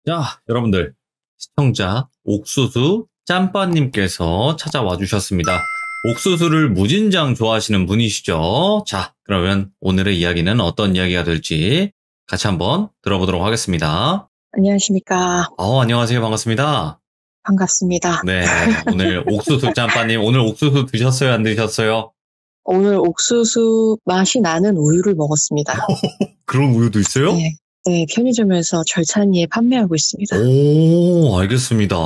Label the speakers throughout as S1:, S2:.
S1: 자, 여러분들, 시청자 옥수수 짬빠님께서 찾아와 주셨습니다. 옥수수를 무진장 좋아하시는 분이시죠? 자, 그러면 오늘의 이야기는 어떤 이야기가 될지 같이 한번 들어보도록 하겠습니다.
S2: 안녕하십니까.
S1: 안녕하세요. 반갑습니다.
S2: 반갑습니다.
S1: 네, 오늘 옥수수 짬빠님, 오늘 옥수수 드셨어요? 안 드셨어요?
S2: 오늘 옥수수 맛이 나는 우유를 먹었습니다.
S1: 그런 우유도 있어요?
S2: 네, 편의점에서 절찬리에 판매하고 있습니다.
S1: 오, 알겠습니다.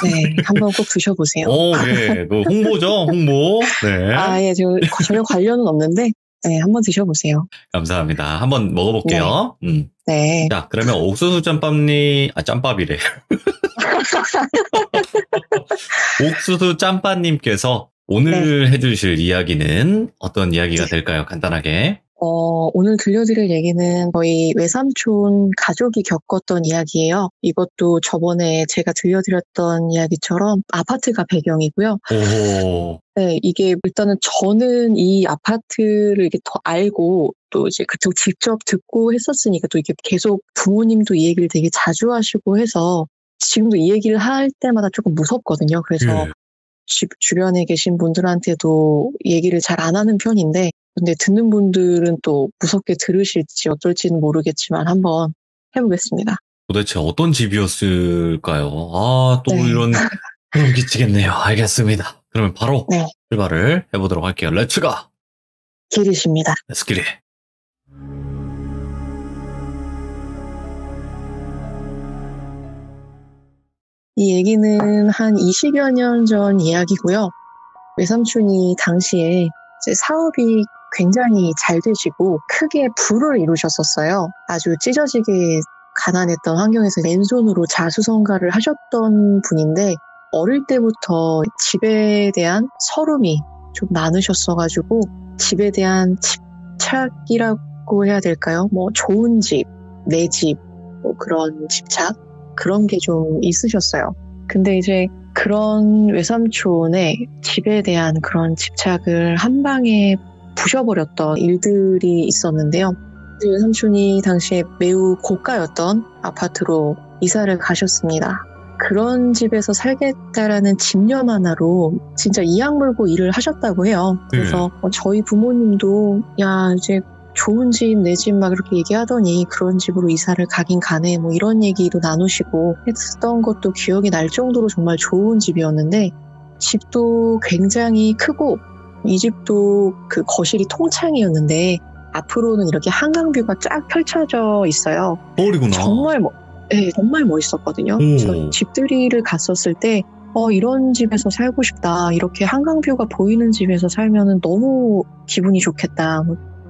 S2: 네, 한번 꼭 드셔보세요.
S1: 네, 그 홍보죠, 홍보. 네.
S2: 예, 전혀 관련은 없는데, 네, 한번 드셔보세요.
S1: 감사합니다. 한번 먹어볼게요.
S2: 네.
S1: 자, 그러면 옥수수 짬밥님, 짬밥이래. 옥수수 짬밥님께서 오늘 해주실 이야기는 어떤 이야기가 될까요? 간단하게.
S2: 오늘 들려드릴 얘기는 저희 외삼촌 가족이 겪었던 이야기예요. 이것도 저번에 제가 들려드렸던 이야기처럼 아파트가 배경이고요.
S1: 오.
S2: 네, 이게 일단은 저는 이 아파트를 이렇게 더 알고 또 이제 그쪽 직접 듣고 했었으니까 또 이게 계속 부모님도 이 얘기를 되게 자주 하시고 해서 지금도 이 얘기를 할 때마다 조금 무섭거든요. 그래서 집 주변에 계신 분들한테도 얘기를 잘 안 하는 편인데, 근데 듣는 분들은 또 무섭게 들으실지 어떨지는 모르겠지만 한번 해보겠습니다.
S1: 도대체 어떤 집이었을까요? 또 이런 소름 끼치겠네요. 알겠습니다. 그러면 바로 출발을 해보도록 할게요. 렛츠고!
S2: 기리십니다.
S1: 렛츠 기리!
S2: 이 얘기는 한 20여 년 전 이야기고요. 외삼촌이 당시에 이제 사업이 굉장히 잘 되시고 크게 부를 이루셨었어요. 아주 찢어지게 가난했던 환경에서 맨손으로 자수성가를 하셨던 분인데 어릴 때부터 집에 대한 서름이 좀 많으셨어가지고 집에 대한 집착이라고 해야 될까요? 뭐 좋은 집, 내 집, 뭐 그런 집착 그런 게 좀 있으셨어요. 근데 이제 그런 외삼촌의 집에 대한 그런 집착을 한 방에 부셔버렸던 일들이 있었는데요. 외삼촌이 당시에 매우 고가였던 아파트로 이사를 가셨습니다. 그런 집에서 살겠다라는 집념 하나로 진짜 이악 물고 일을 하셨다고 해요. 그래서 저희 부모님도 야 이제 좋은 집, 내 집 막 이렇게 얘기하더니 그런 집으로 이사를 가긴 가네 뭐 이런 얘기도 나누시고 했던 것도 기억이 날 정도로 정말 좋은 집이었는데 집도 굉장히 크고 이 집도 그 거실이 통창이었는데 앞으로는 이렇게 한강뷰가 쫙 펼쳐져 있어요.
S1: 서울이구나.
S2: 정말 멋있었거든요. 그래서 집들이를 갔었을 때 이런 집에서 살고 싶다. 이렇게 한강뷰가 보이는 집에서 살면은 너무 기분이 좋겠다.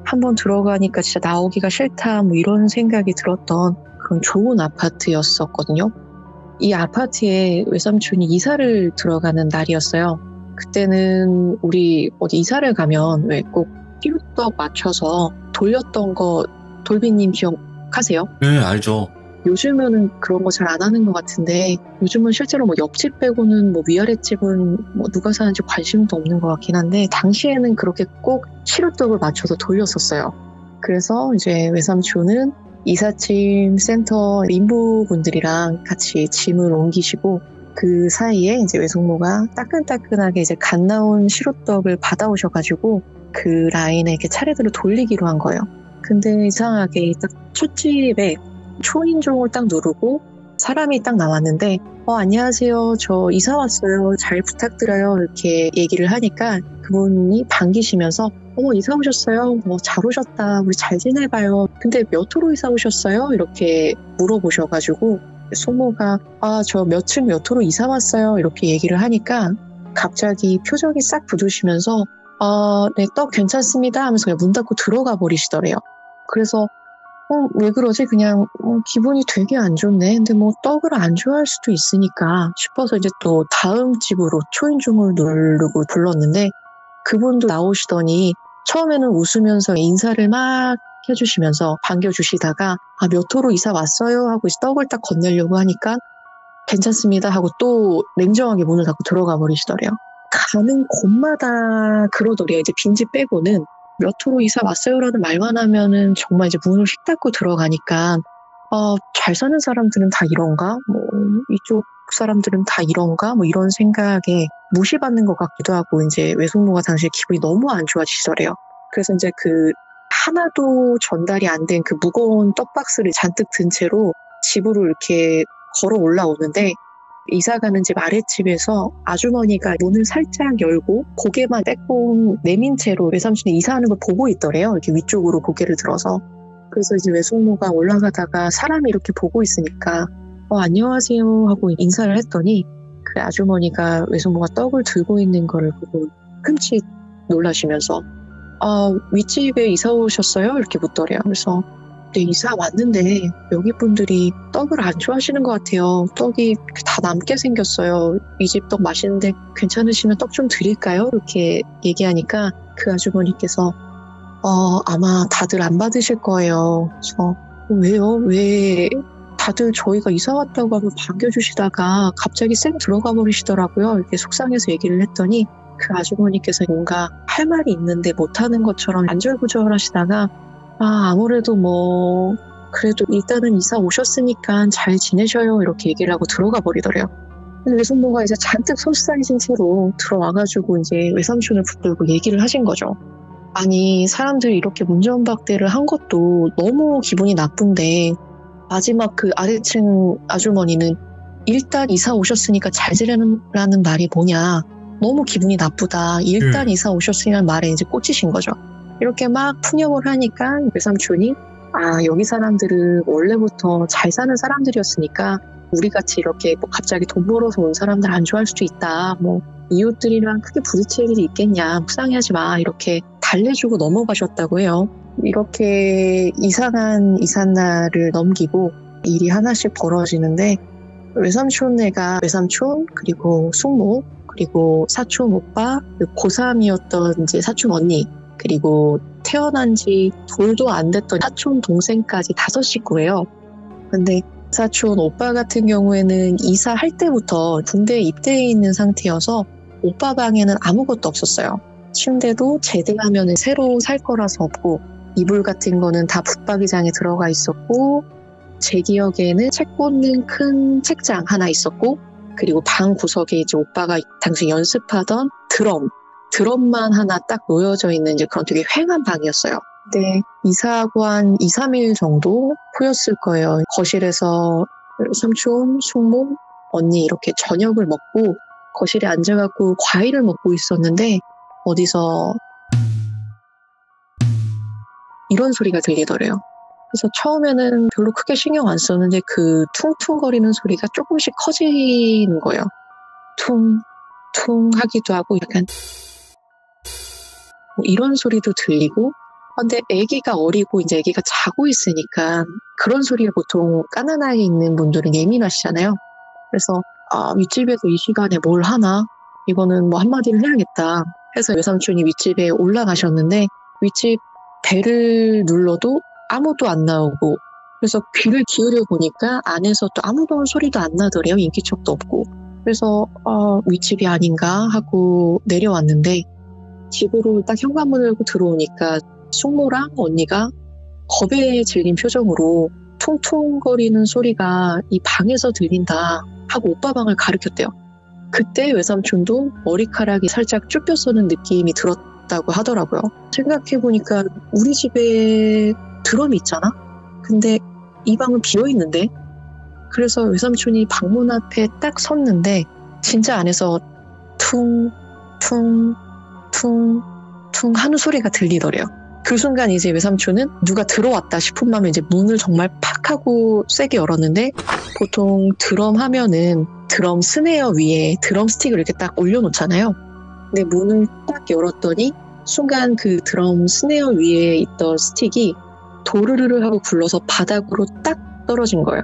S2: 한번 들어가니까 진짜 나오기가 싫다. 뭐 이런 생각이 들었던 그런 좋은 아파트였었거든요. 이 아파트에 외삼촌이 이사를 들어가는 날이었어요. 그때는 우리 어디 이사를 가면 왜 꼭 피루떡 맞춰서 돌렸던 거 돌비님 기억하세요?
S1: 네, 알죠.
S2: 요즘은 그런 거 잘 안 하는 것 같은데 요즘은 실제로 뭐 옆집 빼고는 뭐 위아랫집은 뭐 누가 사는지 관심도 없는 것 같긴 한데 당시에는 그렇게 꼭 시루떡을 맞춰서 돌렸었어요. 그래서 이제 외삼촌은 이삿짐 센터 인부분들이랑 같이 짐을 옮기시고 그 사이에 이제 외숙모가 따끈따끈하게 이제 갓 나온 시루떡을 받아오셔가지고 그 라인에 이렇게 차례대로 돌리기로 한 거예요. 근데 이상하게 딱 첫 집에 초인종을 딱 누르고 사람이 딱 나왔는데 안녕하세요. 저 이사 왔어요. 잘 부탁드려요. 이렇게 얘기를 하니까 그분이 반기시면서 이사 오셨어요? 잘 오셨다. 우리 잘 지내봐요. 근데 몇 호로 이사 오셨어요? 이렇게 물어보셔가지고 숙모가 저 몇 층 몇 호로 이사 왔어요. 이렇게 얘기를 하니까 갑자기 표정이 싹 굳으시면서 네, 떡 괜찮습니다 하면서 그냥 문 닫고 들어가 버리시더래요. 그래서 왜 그러지? 그냥 기분이 되게 안 좋네. 근데 뭐 떡을 안 좋아할 수도 있으니까 싶어서 이제 또 다음 집으로 초인종을 누르고 불렀는데 그분도 나오시더니 처음에는 웃으면서 인사를 막 해주시면서 반겨주시다가 몇 호로 이사 왔어요? 하고 떡을 딱 건네려고 하니까 괜찮습니다 하고 또 냉정하게 문을 닫고 들어가 버리시더래요. 가는 곳마다 그러더래요. 이제 빈집 빼고는 몇 호로 이사 왔어요라는 말만 하면은 정말 이제 문을 휙 닫고 들어가니까 잘 사는 사람들은 다 이런가? 뭐 이쪽 사람들은 다 이런가? 뭐 이런 생각에 무시받는 것 같기도 하고 이제 외숙모가 당시에 기분이 너무 안 좋아지시더래요. 그래서 이제 그 하나도 전달이 안 된 그 무거운 떡박스를 잔뜩 든 채로 집으로 이렇게 걸어 올라오는데 이사 가는 집 아랫집에서 아주머니가 문을 살짝 열고 고개만 빼꼼 내민 채로 외삼촌이 이사하는 걸 보고 있더래요. 이렇게 위쪽으로 고개를 들어서. 그래서 이제 외숙모가 올라가다가 사람이 이렇게 보고 있으니까 안녕하세요 하고 인사를 했더니 그 아주머니가 외숙모가 떡을 들고 있는 거를 보고 흠칫 놀라시면서 윗집에 이사 오셨어요? 이렇게 묻더래요. 그래서 네, 이사 왔는데 여기 분들이 떡을 안 좋아하시는 것 같아요. 떡이 다 남게 생겼어요. 이 집 떡 맛있는데 괜찮으시면 떡 좀 드릴까요? 이렇게 얘기하니까 그 아주머니께서 아마 다들 안 받으실 거예요. 그래서 왜요? 왜 다들 저희가 이사 왔다고 하면 반겨주시다가 갑자기 쌩 들어가 버리시더라고요. 이렇게 속상해서 얘기를 했더니 그 아주머니께서 뭔가 할 말이 있는데 못하는 것처럼 안절부절 하시다가 아무래도 뭐 그래도 일단은 이사 오셨으니까 잘 지내셔요 이렇게 얘기를 하고 들어가 버리더래요. 근데 외숙모가 이제 잔뜩 솔직해진 채로 들어와가지고 이제 외삼촌을 붙들고 얘기를 하신 거죠. 아니 사람들이 이렇게 문전박대를 한 것도 너무 기분이 나쁜데 마지막 그 아래층 아주머니는 일단 이사 오셨으니까 잘 지내라는 말이 뭐냐, 너무 기분이 나쁘다, 일단 이사 오셨으니라는 말에 이제 꽂히신 거죠. 이렇게 막 푸념을 하니까 외삼촌이 여기 사람들은 원래부터 잘 사는 사람들이었으니까 우리같이 이렇게 뭐 갑자기 돈 벌어서 온 사람들 안 좋아할 수도 있다, 뭐 이웃들이랑 크게 부딪힐 일이 있겠냐, 불쌍해하지 마, 이렇게 달래주고 넘어가셨다고 해요. 이렇게 이상한 이삿날을 넘기고 일이 하나씩 벌어지는데 외삼촌네가 외삼촌 그리고 숙모 그리고 사촌 오빠 고3이었던 이제 사촌 언니 그리고 태어난 지 돌도 안 됐던 사촌 동생까지 5식구예요. 근데 사촌 오빠 같은 경우에는 이사할 때부터 군대에 입대해 있는 상태여서 오빠 방에는 아무것도 없었어요. 침대도 제대하면 새로 살 거라서 없고 이불 같은 거는 다 붙박이장에 들어가 있었고 제 기억에는 책 꽂는 큰 책장 하나 있었고 그리고 방 구석에 이제 오빠가 당시 연습하던 드럼만 하나 딱 놓여져 있는 이제 그런 되게 휑한 방이었어요. 근데 이사하고 한 2, 3일 정도 후였을 거예요. 거실에서 삼촌, 숙모, 언니 이렇게 저녁을 먹고 거실에 앉아갖고 과일을 먹고 있었는데 어디서 이런 소리가 들리더래요. 그래서 처음에는 별로 크게 신경 안 썼는데 그 퉁퉁거리는 소리가 조금씩 커지는 거예요. 퉁퉁 하기도 하고 약간 뭐 이런 소리도 들리고, 근데 아기가 어리고 이제 아기가 자고 있으니까 그런 소리에 보통 가난하게 있는 분들은 예민하시잖아요. 그래서 윗집에서 이 시간에 뭘 하나? 이거는 뭐 한마디를 해야겠다 해서 외삼촌이 윗집에 올라가셨는데 윗집 벨을 눌러도 아무도 안 나오고, 그래서 귀를 기울여 보니까 안에서 또 아무도 소리도 안 나더래요. 인기척도 없고. 그래서 윗집이 아닌가 하고 내려왔는데 집으로 딱 현관문을 열고 들어오니까 숙모랑 언니가 겁에 질린 표정으로 퉁퉁거리는 소리가 이 방에서 들린다 하고 오빠 방을 가리켰대요. 그때 외삼촌도 머리카락이 살짝 쭈뼛서는 느낌이 들었다고 하더라고요. 생각해보니까 우리 집에 드럼이 있잖아? 근데 이 방은 비어있는데? 그래서 외삼촌이 방문 앞에 딱 섰는데 진짜 안에서 퉁 하는 소리가 들리더래요. 그 순간 이제 외삼촌은 누가 들어왔다 싶은 마음에 이제 문을 정말 팍 하고 세게 열었는데, 보통 드럼 하면은 드럼 스네어 위에 드럼 스틱을 이렇게 딱 올려놓잖아요. 근데 문을 딱 열었더니 순간 그 드럼 스네어 위에 있던 스틱이 도르르르 하고 굴러서 바닥으로 딱 떨어진 거예요.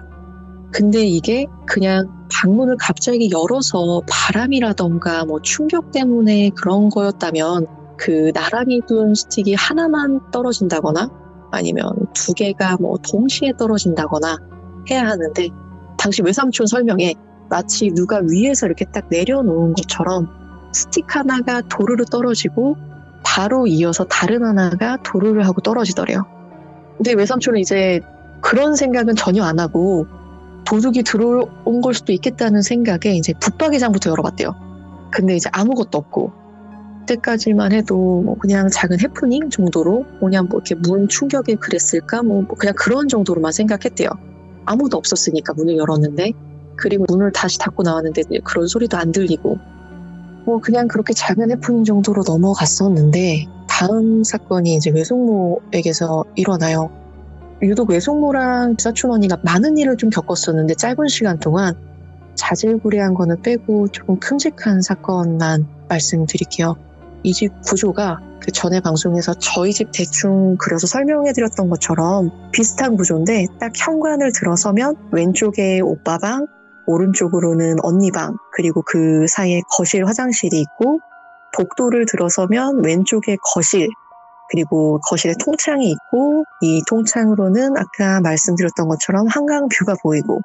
S2: 근데 이게 그냥 방문을 갑자기 열어서 바람이라던가 뭐 충격 때문에 그런 거였다면 그 나란히 둔 스틱이 하나만 떨어진다거나 아니면 2개가 뭐 동시에 떨어진다거나 해야 하는데, 당시 외삼촌 설명에 마치 누가 위에서 이렇게 딱 내려놓은 것처럼 스틱 하나가 도르르 떨어지고 바로 이어서 다른 하나가 도르르 하고 떨어지더래요. 근데 외삼촌은 이제 그런 생각은 전혀 안 하고 도둑이 들어온 걸 수도 있겠다는 생각에 이제 붙박이장부터 열어봤대요. 근데 이제 아무것도 없고, 그때까지만 해도 뭐 그냥 작은 해프닝 정도로 그냥 뭐 이렇게 문 충격에 그랬을까 뭐 그냥 그런 정도로만 생각했대요. 아무도 없었으니까 문을 열었는데, 그리고 문을 다시 닫고 나왔는데 그런 소리도 안 들리고, 뭐 그냥 그렇게 작은 해프닝 정도로 넘어갔었는데, 다음 사건이 이제 외숙모에게서 일어나요. 유독 외숙모랑 사촌 언니가 많은 일을 좀 겪었었는데 짧은 시간 동안 자질구레한 거는 빼고 조금 큼직한 사건만 말씀드릴게요. 이 집 구조가 그 전에 방송에서 저희 집 대충 그려서 설명해드렸던 것처럼 비슷한 구조인데, 딱 현관을 들어서면 왼쪽에 오빠방, 오른쪽으로는 언니방, 그리고 그 사이에 거실 화장실이 있고, 복도를 들어서면 왼쪽에 거실, 그리고 거실에 통창이 있고, 이 통창으로는 아까 말씀드렸던 것처럼 한강 뷰가 보이고,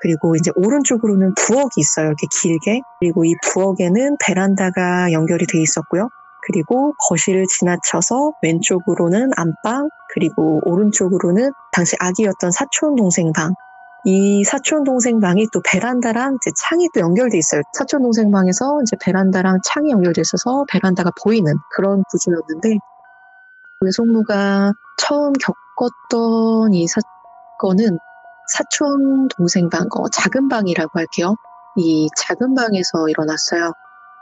S2: 그리고 이제 오른쪽으로는 부엌이 있어요. 이렇게 길게. 그리고 이 부엌에는 베란다가 연결이 돼 있었고요. 그리고 거실을 지나쳐서 왼쪽으로는 안방, 그리고 오른쪽으로는 당시 아기였던 사촌 동생 방. 이 사촌 동생 방이 또 베란다랑 이제 창이 또 연결돼 있어요. 사촌 동생 방에서 이제 베란다랑 창이 연결돼 있어서 베란다가 보이는 그런 구조였는데, 외숙모가 처음 겪었던 이 사건은 사촌 동생 방, 작은 방이라고 할게요. 이 작은 방에서 일어났어요.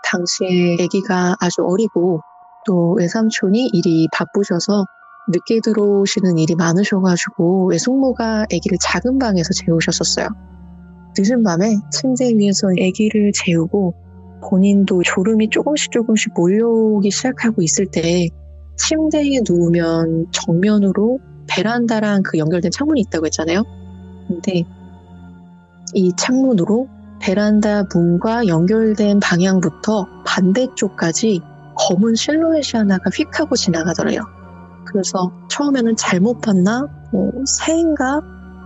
S2: 당시에 아기가 아주 어리고, 또 외삼촌이 일이 바쁘셔서 늦게 들어오시는 일이 많으셔가지고 외숙모가 아기를 작은 방에서 재우셨었어요. 늦은 밤에 침대 위에서 아기를 재우고 본인도 졸음이 조금씩 몰려오기 시작하고 있을 때, 침대에 누우면 정면으로 베란다랑 그 연결된 창문이 있다고 했잖아요. 근데 이 창문으로 베란다 문과 연결된 방향부터 반대쪽까지 검은 실루엣이 하나가 휙 하고 지나가더래요. 그래서 처음에는 잘못 봤나? 새인가?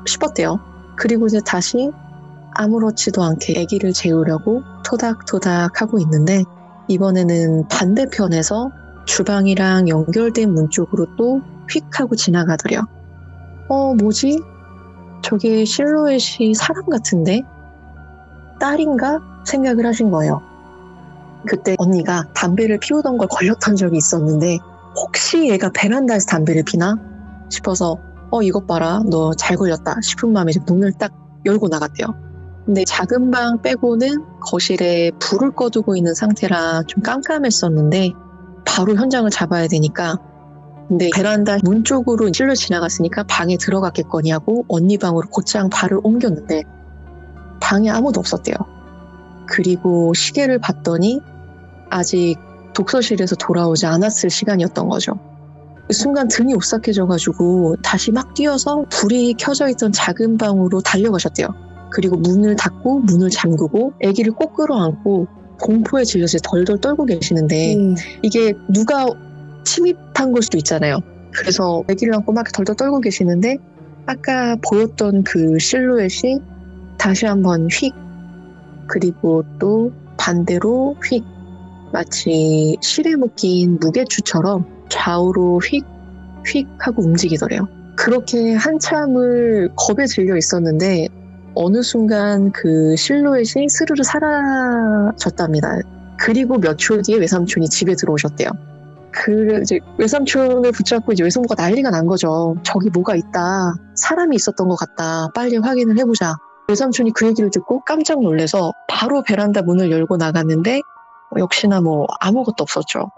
S2: 싶었대요. 그리고 이제 다시 아무렇지도 않게 아기를 재우려고 토닥토닥 하고 있는데, 이번에는 반대편에서 주방이랑 연결된 문 쪽으로 또 휙 하고 지나가더래요. 뭐지? 저게 실루엣이 사람 같은데? 딸인가? 생각을 하신 거예요. 그때 언니가 담배를 피우던 걸 걸렸던 적이 있었는데, 혹시 얘가 베란다에서 담배를 피나 싶어서 이것 봐라, 너 잘 걸렸다 싶은 마음에 이제 문을 딱 열고 나갔대요. 근데 작은 방 빼고는 거실에 불을 꺼두고 있는 상태라 좀 깜깜했었는데, 바로 현장을 잡아야 되니까, 근데 베란다 문 쪽으로 실로 지나갔으니까 방에 들어갔겠거니 하고 언니 방으로 곧장 발을 옮겼는데 방에 아무도 없었대요. 그리고 시계를 봤더니 아직 독서실에서 돌아오지 않았을 시간이었던 거죠. 순간 등이 오싹해져가지고 다시 막 뛰어서 불이 켜져 있던 작은 방으로 달려가셨대요. 그리고 문을 닫고 문을 잠그고 아기를 꼭 끌어안고 공포에 질려서 덜덜 떨고 계시는데, 이게 누가 침입한 걸 수도 있잖아요. 그래서 아기를 안고 막 덜덜 떨고 계시는데, 아까 보였던 그 실루엣이 다시 한번 휙, 그리고 또 반대로 휙, 마치 실에 묶인 무게추처럼 좌우로 휙, 휙 하고 움직이더래요. 그렇게 한참을 겁에 질려 있었는데 어느 순간 그 실루엣이 스르르 사라졌답니다. 그리고 몇 초 뒤에 외삼촌이 집에 들어오셨대요. 이제 외삼촌을 붙잡고 이제 외숙모가 난리가 난 거죠. 저기 뭐가 있다. 사람이 있었던 것 같다. 빨리 확인을 해보자. 외삼촌이 그 얘기를 듣고 깜짝 놀라서 바로 베란다 문을 열고 나갔는데 역시나 뭐 아무것도 없었죠.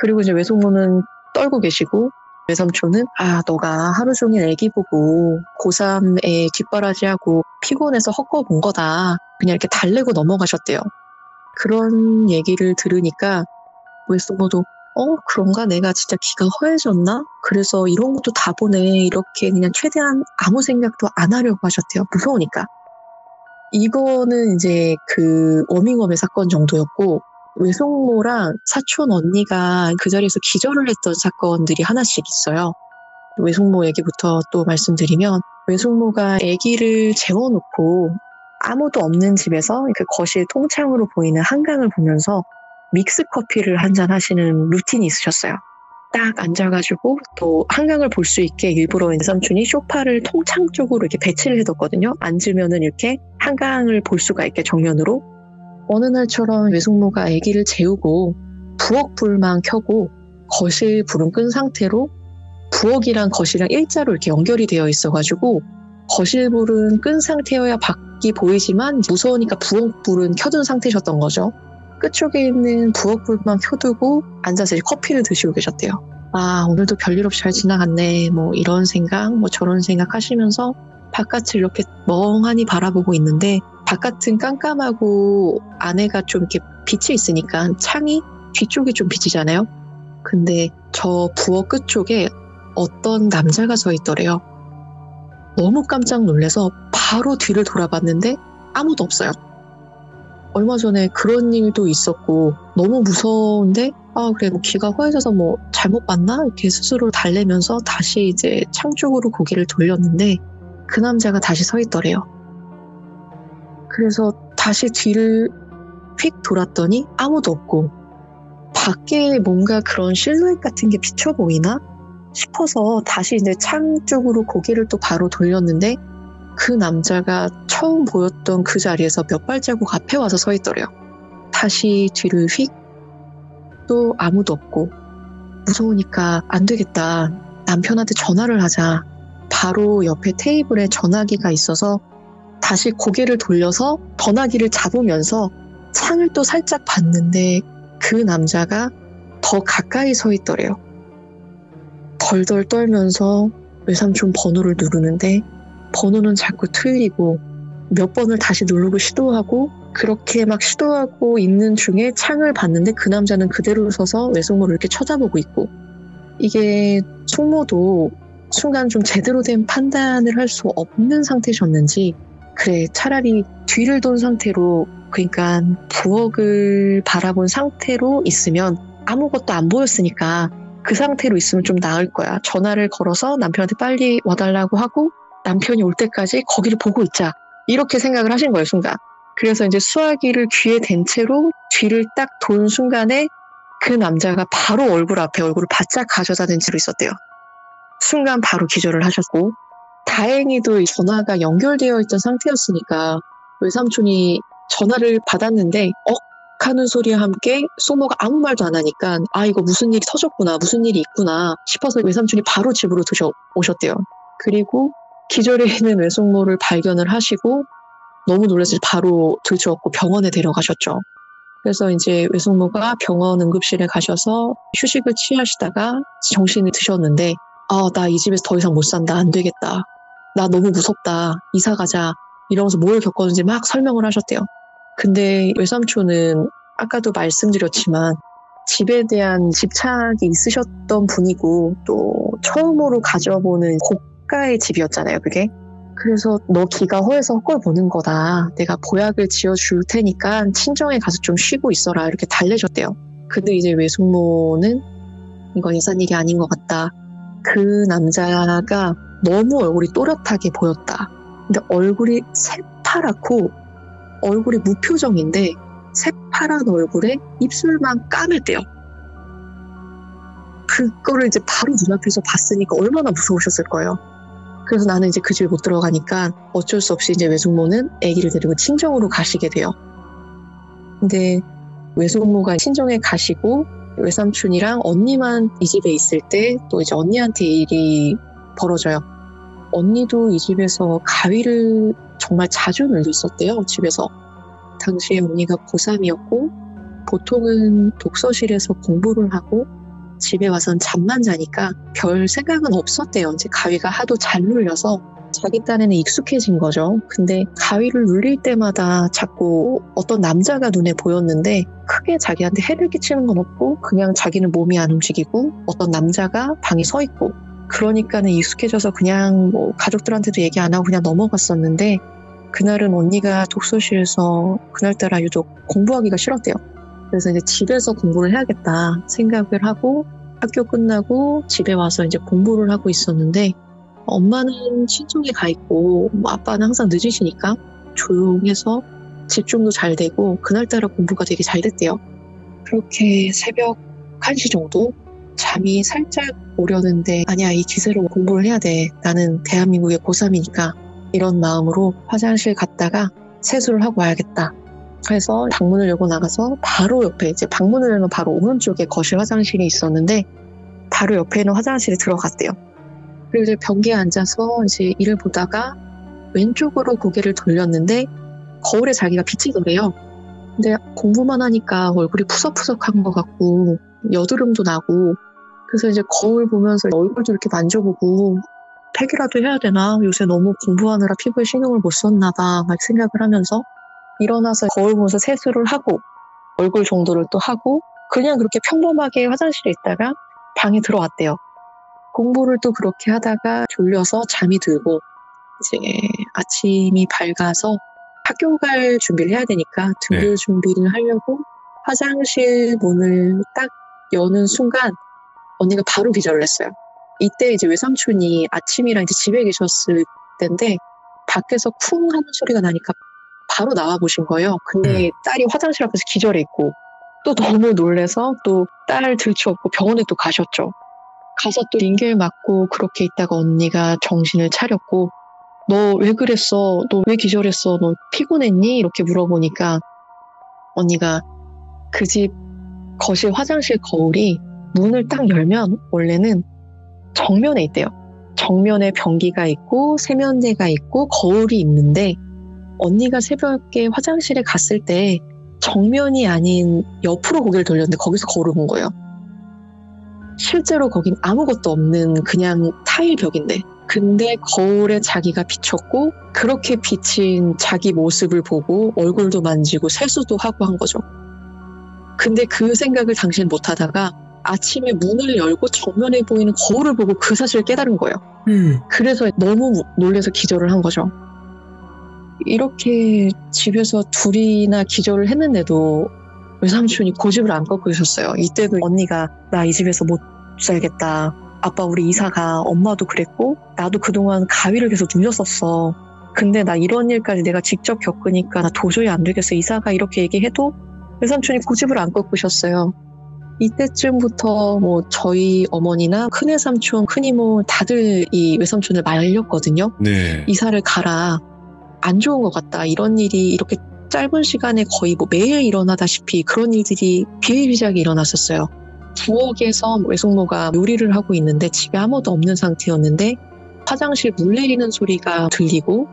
S2: 그리고 이제 외숙모는 떨고 계시고, 외삼촌은 너가 하루 종일 애기 보고 고3에 뒷바라지하고 피곤해서 헛거 본 거다. 그냥 이렇게 달래고 넘어가셨대요. 그런 얘기를 들으니까 외숙모도 그런가? 내가 진짜 귀가 허해졌나? 그래서 이런 것도 다 보네. 이렇게 그냥 최대한 아무 생각도 안 하려고 하셨대요. 무서우니까. 이거는 이제 그 워밍업의 사건 정도였고, 외숙모랑 사촌 언니가 그 자리에서 기절을 했던 사건들이 하나씩 있어요. 외숙모 얘기부터 또 말씀드리면, 외숙모가 아기를 재워놓고 아무도 없는 집에서 그 거실 통창으로 보이는 한강을 보면서 믹스 커피를 한잔 하시는 루틴이 있으셨어요. 딱 앉아가지고 또 한강을 볼 수 있게 일부러 외삼촌이 소파를 통창 쪽으로 이렇게 배치를 해뒀거든요. 앉으면은 이렇게 한강을 볼 수가 있게 정면으로. 어느 날처럼 외숙모가 아기를 재우고 부엌불만 켜고 거실 불은 끈 상태로, 부엌이랑 거실이랑 일자로 이렇게 연결이 되어 있어가지고 거실 불은 끈 상태여야 밖이 보이지만 무서우니까 부엌불은 켜둔 상태셨던 거죠. 끝쪽에 있는 부엌불만 켜두고 앉아서 이제 커피를 드시고 계셨대요. 아, 오늘도 별일 없이 잘 지나갔네. 뭐 이런 생각, 뭐 저런 생각 하시면서 바깥을 이렇게 멍하니 바라보고 있는데, 바깥은 깜깜하고 안에가 좀 이렇게 빛이 있으니까 창이 뒤쪽에 좀 비치잖아요. 근데 저 부엌 끝쪽에 어떤 남자가 서 있더래요. 너무 깜짝 놀라서 바로 뒤를 돌아봤는데 아무도 없어요. 얼마 전에 그런 일도 있었고 너무 무서운데, 아 그래 뭐 귀가 허해져서 뭐 잘못 봤나? 이렇게 스스로 달래면서 다시 이제 창 쪽으로 고개를 돌렸는데 그 남자가 다시 서 있더래요. 그래서 다시 뒤를 휙 돌았더니 아무도 없고, 밖에 뭔가 그런 실루엣 같은 게 비쳐 보이나 싶어서 다시 이제 창 쪽으로 고개를 또 바로 돌렸는데 그 남자가 처음 보였던 그 자리에서 몇 발자국 앞에 와서 서 있더래요. 다시 뒤를 휙, 또 아무도 없고, 무서우니까 안 되겠다. 남편한테 전화를 하자. 바로 옆에 테이블에 전화기가 있어서 다시 고개를 돌려서 전화기를 잡으면서 창을 또 살짝 봤는데 그 남자가 더 가까이 서 있더래요. 덜덜 떨면서 외삼촌 번호를 누르는데 번호는 자꾸 틀리고, 몇 번을 다시 누르고 시도하고, 그렇게 막 시도하고 있는 중에 창을 봤는데 그 남자는 그대로 서서 외숙모를 이렇게 쳐다보고 있고, 이게 숙모도 순간 좀 제대로 된 판단을 할 수 없는 상태셨는지, 그래 차라리 뒤를 돈 상태로, 그러니까 부엌을 바라본 상태로 있으면 아무것도 안 보였으니까 그 상태로 있으면 좀 나을 거야. 전화를 걸어서 남편한테 빨리 와달라고 하고 남편이 올 때까지 거기를 보고 있자. 이렇게 생각을 하신 거예요, 순간. 그래서 이제 수화기를 귀에 댄 채로 뒤를 딱 돈 순간에 그 남자가 바로 얼굴을 바짝 가져다 댄 채로 있었대요. 순간 바로 기절을 하셨고, 다행히도 전화가 연결되어 있던 상태였으니까 외삼촌이 전화를 받았는데 하는 소리와 함께 숙모가 아무 말도 안 하니까, 아 이거 무슨 일이 터졌구나, 무슨 일이 있구나 싶어서 외삼촌이 바로 집으로 오셨대요. 그리고 기절해 있는 외숙모를 발견을 하시고 너무 놀라서 바로 들주었고 병원에 데려가셨죠. 그래서 이제 외숙모가 병원 응급실에 가셔서 휴식을 취하시다가 정신이 드셨는데, 아 나 이 집에서 더 이상 못 산다, 안 되겠다, 나 너무 무섭다, 이사 가자, 이러면서 뭘 겪었는지 막 설명을 하셨대요. 근데 외삼촌은 아까도 말씀드렸지만 집에 대한 집착이 있으셨던 분이고, 또 처음으로 가져보는 고가의 집이었잖아요, 그게. 그래서 너 기가 허해서 헛걸 보는 거다, 내가 보약을 지어줄 테니까 친정에 가서 좀 쉬고 있어라, 이렇게 달래셨대요. 근데 이제 외숙모는 이건 예산일이 아닌 것 같다. 그 남자가 너무 얼굴이 또렷하게 보였다. 근데 얼굴이 새파랗고 얼굴이 무표정인데 새파란 얼굴에 입술만 까맸대요. 그거를 이제 바로 눈앞에서 봤으니까 얼마나 무서우셨을 거예요. 그래서 나는 이제 그 집에 못 들어가니까 어쩔 수 없이 이제 외숙모는 아기를 데리고 친정으로 가시게 돼요. 근데 외숙모가 친정에 가시고 외삼촌이랑 언니만 이 집에 있을 때 또 이제 언니한테 일이 벌어져요. 언니도 이 집에서 가위를 정말 자주 늘렸었대요, 집에서. 당시에 언니가 고3이었고 보통은 독서실에서 공부를 하고 집에 와선 잠만 자니까 별 생각은 없었대요. 이제 가위가 하도 잘 눌려서 자기 딴에는 익숙해진 거죠. 근데 가위를 눌릴 때마다 자꾸 어떤 남자가 눈에 보였는데 크게 자기한테 해를 끼치는 건 없고 그냥 자기는 몸이 안 움직이고 어떤 남자가 방에 서 있고, 그러니까는 익숙해져서 그냥 뭐 가족들한테도 얘기 안 하고 그냥 넘어갔었는데, 그날은 언니가 독서실에서 그날따라 유독 공부하기가 싫었대요. 그래서 이제 집에서 공부를 해야겠다 생각을 하고 학교 끝나고 집에 와서 이제 공부를 하고 있었는데, 엄마는 친정에 가 있고 뭐 아빠는 항상 늦으시니까 조용해서 집중도 잘 되고 그날따라 공부가 되게 잘 됐대요. 그렇게 새벽 1시 정도 잠이 살짝 오려는데 아니야, 이 기세로 공부를 해야 돼. 나는 대한민국의 고3이니까 이런 마음으로 화장실 갔다가 세수를 하고 와야겠다. 그래서 방문을 열고 나가서 바로 옆에 이제 방문을 열면 바로 오른쪽에 거실 화장실이 있었는데 바로 옆에 있는 화장실에 들어갔대요. 그리고 이제 변기에 앉아서 이제 일을 보다가 왼쪽으로 고개를 돌렸는데 거울에 자기가 비치더래요. 근데 공부만 하니까 얼굴이 푸석푸석한 것 같고 여드름도 나고 그래서 이제 거울 보면서 얼굴도 이렇게 만져보고 팩이라도 해야 되나? 요새 너무 공부하느라 피부에 신경을 못 썼나 봐 막 생각을 하면서 일어나서 거울 보면서 세수를 하고 얼굴 정도를 또 하고 그냥 그렇게 평범하게 화장실에 있다가 방에 들어왔대요. 공부를 또 그렇게 하다가 졸려서 잠이 들고 이제 아침이 밝아서 학교 갈 준비를 해야 되니까 등교 준비를 하려고 화장실 문을 딱 여는 순간 언니가 바로 기절을 했어요. 이때 이제 외삼촌이 아침이랑 이제 집에 계셨을 때인데 밖에서 쿵 하는 소리가 나니까 바로 나와 보신 거예요. 근데 딸이 화장실 앞에서 기절해 있고 또 너무 놀래서 또 딸 들쳐업고 병원에 또 가셨죠. 가서 또 링겔 맞고 그렇게 있다가 언니가 정신을 차렸고 너 왜 그랬어? 너 왜 기절했어? 너 피곤했니? 이렇게 물어보니까 언니가 그 집 거실 화장실 거울이 문을 딱 열면 원래는 정면에 있대요. 정면에 변기가 있고 세면대가 있고 거울이 있는데 언니가 새벽에 화장실에 갔을 때 정면이 아닌 옆으로 고개를 돌렸는데 거기서 거울을 본 거예요. 실제로 거긴 아무것도 없는 그냥 타일 벽인데 근데 거울에 자기가 비쳤고 그렇게 비친 자기 모습을 보고 얼굴도 만지고 세수도 하고 한 거죠. 근데 그 생각을 당시엔 못하다가 아침에 문을 열고 정면에 보이는 거울을 보고 그 사실을 깨달은 거예요. 그래서 너무 놀라서 기절을 한 거죠. 이렇게 집에서 둘이나 기절을 했는데도 외삼촌이 고집을 안 꺾고 있었어요. 이때도 언니가 나 이 집에서 못 살겠다. 아빠 우리 이사가 엄마도 그랬고 나도 그동안 가위를 계속 눌렸었어. 근데 나 이런 일까지 내가 직접 겪으니까 나 도저히 안 되겠어. 이사가 이렇게 얘기해도 외삼촌이 고집을 안 꺾으셨어요. 이때쯤부터 뭐 저희 어머니나 큰외삼촌, 큰이모 다들 이 외삼촌을 말렸거든요.
S1: 네.
S2: 이사를 가라. 안 좋은 것 같다. 이런 일이 이렇게 짧은 시간에 거의 뭐 매일 일어나다시피 그런 일들이 비일비재하게 일어났었어요. 부엌에서 외숙모가 요리를 하고 있는데 집에 아무도 없는 상태였는데 화장실 물 내리는 소리가 들리고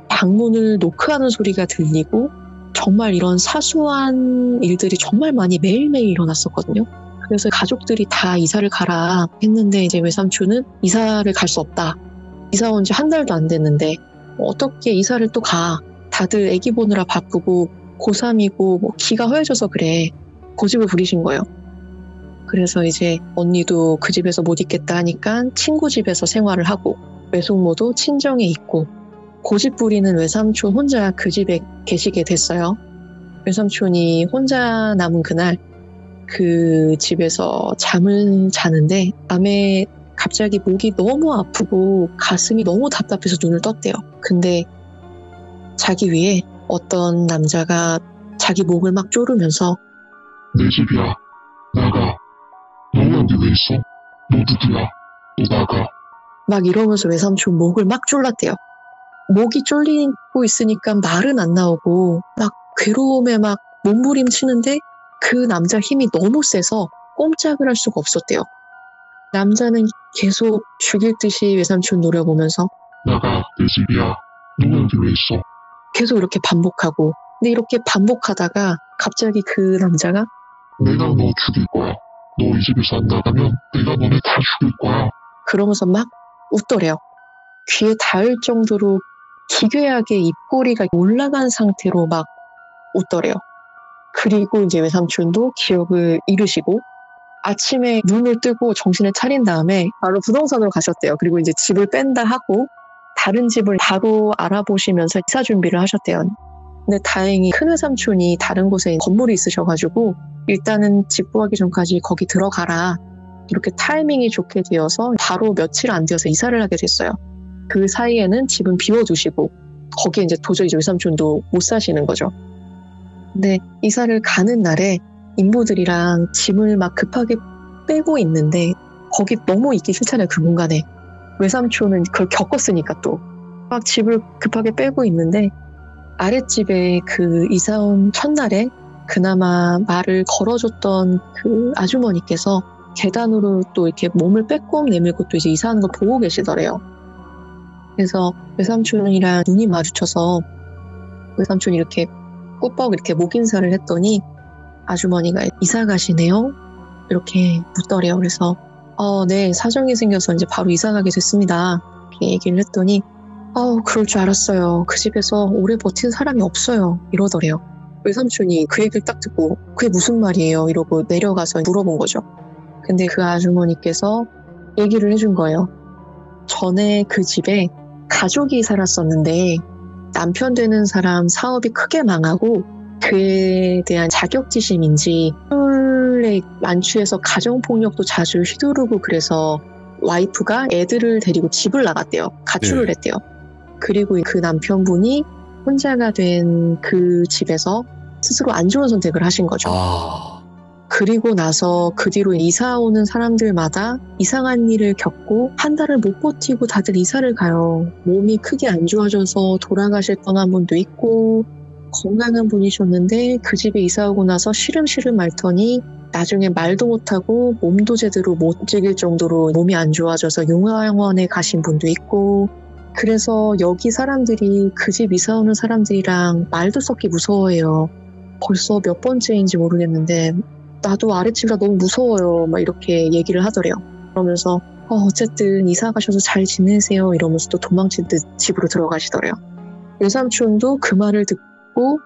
S2: 방문을 노크하는 소리가 들리고 정말 이런 사소한 일들이 정말 많이 매일매일 일어났었거든요. 그래서 가족들이 다 이사를 가라 했는데 이제 외삼촌은 이사를 갈 수 없다. 이사 온 지 한 달도 안 됐는데 어떻게 이사를 또 가. 다들 애기 보느라 바쁘고 고3이고 뭐 기가 허해져서 그래. 고집을 부리신 거예요. 그래서 이제 언니도 그 집에서 못 있겠다 하니까 친구 집에서 생활을 하고 외숙모도 친정에 있고 고집 부리는 외삼촌 혼자 그 집에 계시게 됐어요. 외삼촌이 혼자 남은 그날 그 집에서 잠을 자는데 밤에 갑자기 목이 너무 아프고 가슴이 너무 답답해서 눈을 떴대요. 근데 자기 위에 어떤 남자가 자기 목을 막 조르면서
S3: 내 집이야. 나가. 너 여기 왜 있어? 너 누구야? 너 나가.
S2: 막 이러면서 외삼촌 목을 막 졸랐대요. 목이 졸리고 있으니까 말은 안 나오고 막 괴로움에 막 몸부림치는데 그 남자 힘이 너무 세서 꼼짝을 할 수가 없었대요. 남자는 계속 죽일 듯이 외삼촌 노려보면서
S3: 나가. 내 집이야. 너 여기 왜 있어?
S2: 계속 이렇게 반복하고 근데 이렇게 반복하다가 갑자기 그 남자가
S3: 내가 너 죽일 거야. 너 이 집에서 안 나가면 내가 너네 다 죽일 거야.
S2: 그러면서 막 웃더래요. 귀에 닿을 정도로 기괴하게 입꼬리가 올라간 상태로 막 웃더래요. 그리고 이제 외삼촌도 기억을 잃으시고 아침에 눈을 뜨고 정신을 차린 다음에 바로 부동산으로 가셨대요. 그리고 이제 집을 뺀다 하고 다른 집을 바로 알아보시면서 이사 준비를 하셨대요. 근데 다행히 큰외삼촌이 다른 곳에 건물이 있으셔가지고 일단은 집 구하기 전까지 거기 들어가라. 이렇게 타이밍이 좋게 되어서 바로 며칠 안 되어서 이사를 하게 됐어요. 그 사이에는 집은 비워두시고 거기에 이제 도저히 외삼촌도 못 사시는 거죠. 근데 이사를 가는 날에 인부들이랑 짐을 막 급하게 빼고 있는데 거기 너무 있기 싫잖아요. 그 공간에. 외삼촌은 그걸 겪었으니까 또 막 집을 급하게 빼고 있는데 아랫집에 그 이사 온 첫날에 그나마 말을 걸어줬던 그 아주머니께서 계단으로 또 이렇게 몸을 빼꼼 내밀고 또 이제 이사하는 걸 보고 계시더래요. 그래서 외삼촌이랑 눈이 마주쳐서 외삼촌이 이렇게 꾸벅 이렇게 목 인사를 했더니 아주머니가 이사 가시네요? 이렇게 묻더래요. 그래서 네, 사정이 생겨서 이제 바로 이사 가게 됐습니다. 이렇게 얘기를 했더니 그럴 줄 알았어요. 그 집에서 오래 버틴 사람이 없어요. 이러더래요. 외삼촌이 그 얘기를 딱 듣고 그게 무슨 말이에요? 이러고 내려가서 물어본 거죠. 근데 그 아주머니께서 얘기를 해준 거예요. 전에 그 집에 가족이 살았었는데 남편 되는 사람 사업이 크게 망하고 그에 대한 자격지심인지 술에 만취해서 가정폭력도 자주 휘두르고 그래서 와이프가 애들을 데리고 집을 나갔대요. 가출을 했대요. 그리고 그 남편분이 혼자가 된 그 집에서 스스로 안 좋은 선택을 하신 거죠. 그리고 나서 그 뒤로 이사 오는 사람들마다 이상한 일을 겪고 한 달을 못 버티고 다들 이사를 가요. 몸이 크게 안 좋아져서 돌아가실 뻔한 분도 있고 건강한 분이셨는데 그 집에 이사 오고 나서 시름시름 앓더니 나중에 말도 못하고 몸도 제대로 못 움직일 정도로 몸이 안 좋아져서 용화원에 가신 분도 있고 그래서 여기 사람들이 그 집 이사 오는 사람들이랑 말도 섞기 무서워해요. 벌써 몇 번째인지 모르겠는데 나도 아랫집이라 너무 무서워요. 막 이렇게 얘기를 하더래요. 그러면서 어쨌든 이사 가셔서 잘 지내세요. 이러면서 또 도망친 듯 집으로 들어가시더래요. 외삼촌도 그 말을 듣고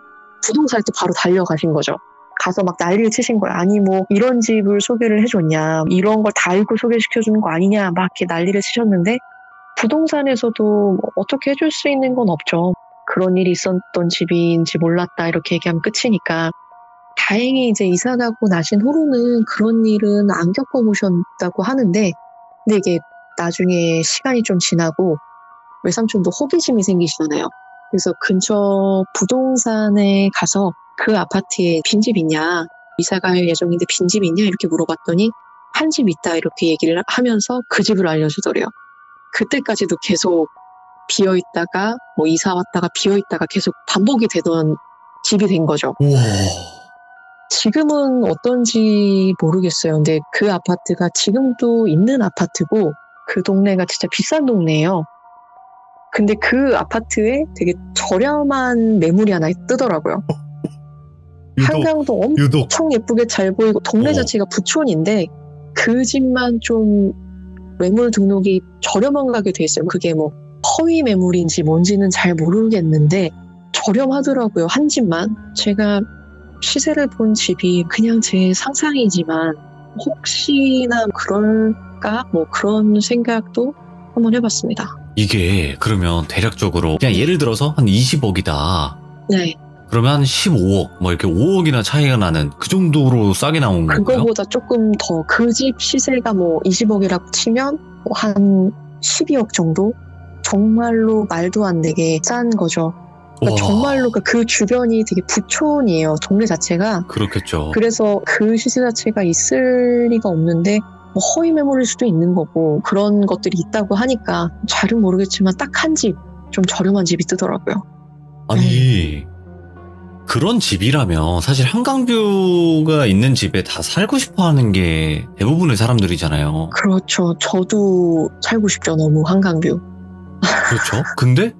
S2: 부동산에 또 바로 달려가신 거죠. 가서 막 난리를 치신 거예요. 아니 뭐 이런 집을 소개를 해줬냐. 이런 걸 다 알고 소개시켜주는 거 아니냐. 막 이렇게 난리를 치셨는데 부동산에서도 뭐 어떻게 해줄 수 있는 건 없죠. 그런 일이 있었던 집인지 몰랐다 이렇게 얘기하면 끝이니까 다행히 이제 이사 가고 나신 후로는 그런 일은 안 겪어보셨다고 하는데 근데 이게 나중에 시간이 좀 지나고 외삼촌도 호기심이 생기시잖아요. 그래서 근처 부동산에 가서 그 아파트에 빈집 있냐 이사 갈 예정인데 빈집 있냐 이렇게 물어봤더니 한 집 있다 이렇게 얘기를 하면서 그 집을 알려주더래요. 그때까지도 계속 비어있다가 뭐 이사 왔다가 비어있다가 계속 반복이 되던 집이 된 거죠.
S1: 우와.
S2: 지금은 어떤지 모르겠어요. 근데 그 아파트가 지금도 있는 아파트고 그 동네가 진짜 비싼 동네예요. 근데 그 아파트에 되게 저렴한 매물이 하나 뜨더라고요. 한강도 엄청 예쁘게 잘 보이고 동네 자체가 부촌인데 그 집만 좀 매물 등록이 저렴한 가격에 돼 있어요. 그게 뭐 허위 매물인지 뭔지는 잘 모르겠는데 저렴하더라고요. 한 집만. 제가 시세를 본 집이 그냥 제 상상이지만 혹시나 그럴까? 뭐 그런 생각도 한번 해봤습니다.
S1: 이게 그러면 대략적으로 그냥 예를 들어서 한 20억이다.
S2: 네.
S1: 그러면 한 15억, 뭐 이렇게 5억이나 차이가 나는 그 정도로 싸게 나온 건가요?
S2: 그거보다 조금 더 그 집 시세가 뭐 20억이라고 치면 한 12억 정도? 정말로 말도 안 되게 싼 거죠. 그러니까 정말로 그 주변이 되게 부촌이에요. 동네 자체가.
S1: 그렇겠죠.
S2: 그래서 그 시세 자체가 있을 리가 없는데 뭐 허위 매물일 수도 있는 거고 그런 것들이 있다고 하니까 잘은 모르겠지만 딱 한 집 좀 저렴한 집이 뜨더라고요.
S1: 아니 그런 집이라면 사실 한강뷰가 있는 집에 다 살고 싶어 하는 게 대부분의 사람들이잖아요.
S2: 그렇죠. 저도 살고 싶죠. 너무 한강뷰.
S1: 그렇죠. 근데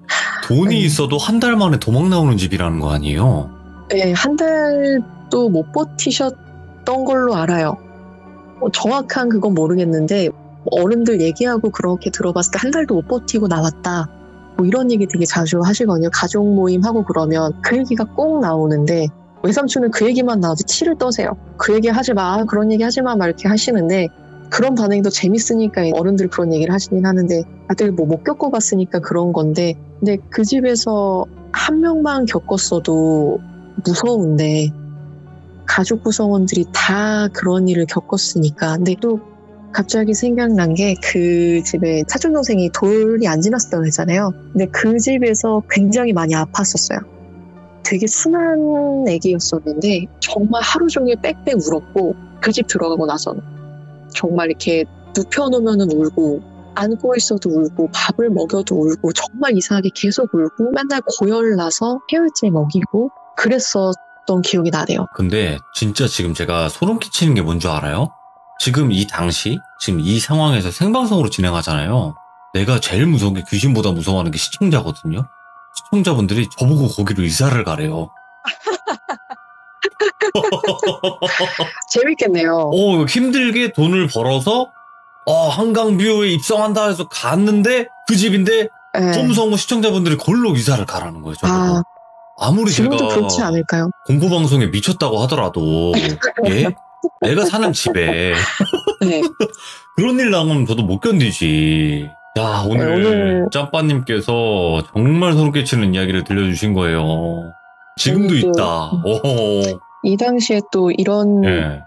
S1: 돈이 있어도 한 달 만에 도망 나오는 집이라는 거 아니에요?
S2: 네, 한 달도 못 버티셨던 걸로 알아요. 정확한 그건 모르겠는데 어른들 얘기하고 그렇게 들어봤을 때 한 달도 못 버티고 나왔다. 뭐 이런 얘기 되게 자주 하시거든요. 가족 모임 하고 그러면 그 얘기가 꼭 나오는데 외삼촌은 그 얘기만 나와도 치를 떠세요. 그 얘기 하지 마, 그런 얘기 하지 마, 막 이렇게 하시는데 그런 반응이 더 재밌으니까 어른들 그런 얘기를 하시긴 하는데 다들 뭐 못 겪어봤으니까 그런 건데 근데 그 집에서 한 명만 겪었어도 무서운데 가족 구성원들이 다 그런 일을 겪었으니까 근데 또 갑자기 생각난 게 그 집에 사촌동생이 돌이 안 지났었다고 했잖아요. 근데 그 집에서 굉장히 많이 아팠었어요. 되게 순한 애기였었는데 정말 하루 종일 빽빽 울었고 그 집 들어가고 나서는 정말 이렇게 눕혀놓으면 울고 안고 있어도 울고 밥을 먹여도 울고 정말 이상하게 계속 울고 맨날 고열나서 해열제 먹이고 그랬었던 기억이 나네요.
S1: 근데 진짜 지금 제가 소름 끼치는 게 뭔 줄 알아요? 지금 이 당시, 지금 이 상황에서 생방송으로 진행하잖아요. 내가 제일 무서운 게 귀신보다 무서워하는 게 시청자거든요. 시청자분들이 저보고 거기로 이사를 가래요.
S2: 재밌겠네요.
S1: 힘들게 돈을 벌어서 한강뷰에 입성한다 해서 갔는데 그 집인데
S2: 네.
S1: 더 무서운 거 시청자분들이 걸로 이사를 가라는 거예요. 저보고. 아무리 제가
S2: 지금도 그렇지 않을까요?
S1: 공포방송에 미쳤다고 하더라도 예? 내가 사는 집에
S2: 네.
S1: 그런 일 나오면 저도 못 견디지. 야, 오늘 짬빠님께서 정말 소름 끼치는 이야기를 들려주신 거예요. 지금도 있다.
S2: 이 당시에 또 이런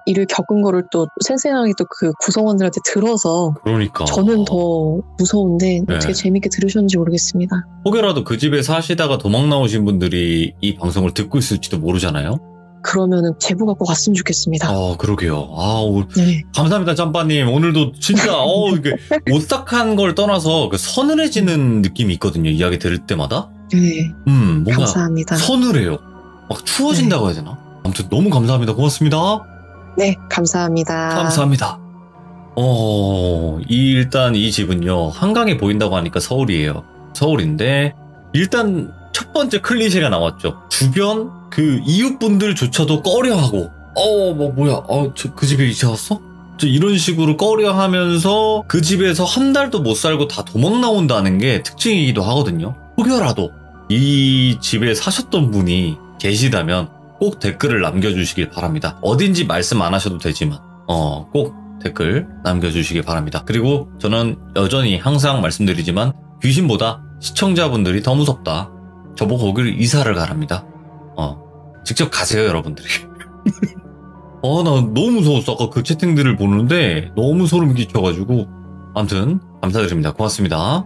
S2: 일을 겪은 거를 또 생생하게 또 그 구성원들한테 들어서
S1: 그러니까
S2: 저는 더 무서운데 어떻게 재밌게 들으셨는지 모르겠습니다.
S1: 혹여라도 그 집에 사시다가 도망 나오신 분들이 이 방송을 듣고 있을지도 모르잖아요.
S2: 그러면은 제보 갖고 갔으면 좋겠습니다.
S1: 그러게요.
S2: 네.
S1: 감사합니다, 짬빠님. 오늘도 진짜 이게 오싹한 걸 떠나서 그 서늘해지는 느낌이 있거든요. 이야기 들을 때마다.
S2: 네.
S1: 뭔가
S2: 감사합니다.
S1: 서늘해요. 막 추워진다고 해야 되나? 아무튼 너무 감사합니다. 고맙습니다.
S2: 네, 감사합니다.
S1: 감사합니다. 일단 이 집은요, 한강에 보인다고 하니까 서울이에요. 서울인데, 일단 첫 번째 클리셰가 나왔죠. 주변 그 이웃분들조차도 꺼려하고, 그 집에 이사 왔어? 이런 식으로 꺼려하면서 그 집에서 한 달도 못 살고 다 도망 나온다는 게 특징이기도 하거든요. 혹여라도 이 집에 사셨던 분이 계시다면 꼭 댓글을 남겨주시길 바랍니다. 어딘지 말씀 안 하셔도 되지만 꼭 댓글 남겨주시길 바랍니다. 그리고 저는 여전히 항상 말씀드리지만 귀신보다 시청자분들이 더 무섭다. 저보고 거기를 이사를 가랍니다. 직접 가세요, 여러분들이. 나 너무 무서웠어. 아까 그 채팅들을 보는데 너무 소름 끼쳐가지고. 아무튼 감사드립니다. 고맙습니다.